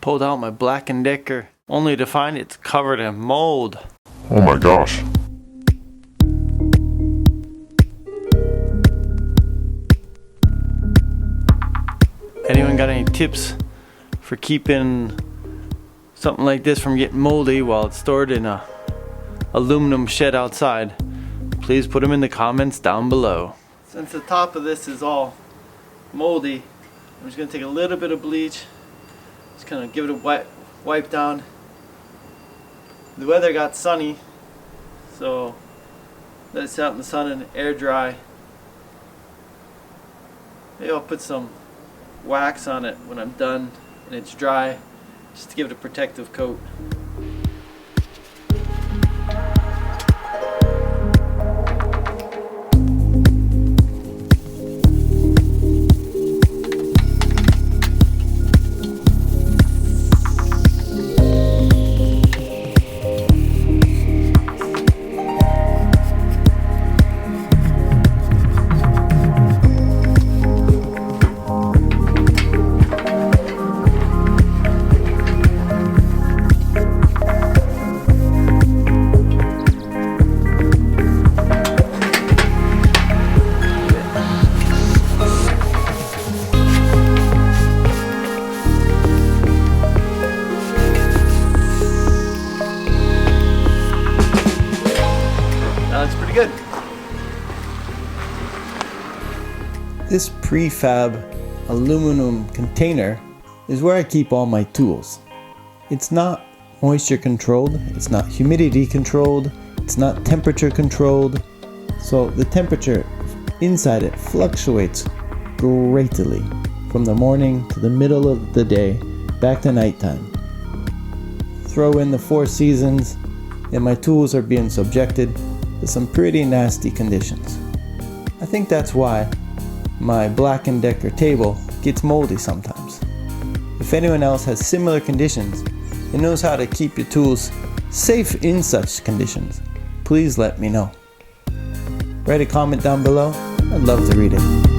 Pulled out my Black & Decker, only to find it's covered in mold. Oh my gosh. Anyone got any tips for keeping something like this from getting moldy while it's stored in a aluminum shed outside? Please put them in the comments down below. Since the top of this is all moldy, I'm just going to take a little bit of bleach, just kind of give it a wipe down. The weather got sunny, so let it sit out in the sun and air dry. Maybe I'll put some wax on it when I'm done and it's dry, just to give it a protective coat. Looks pretty good. This prefab aluminum container is where I keep all my tools. It's not moisture controlled, it's not humidity controlled, it's not temperature controlled, so the temperature inside it fluctuates greatly from the morning to the middle of the day back to nighttime. Throw in the 4 seasons and my tools are being subjected to some pretty nasty conditions. I think that's why my Black & Decker table gets moldy sometimes. If anyone else has similar conditions and knows how to keep your tools safe in such conditions, please let me know. Write a comment down below, I'd love to read it.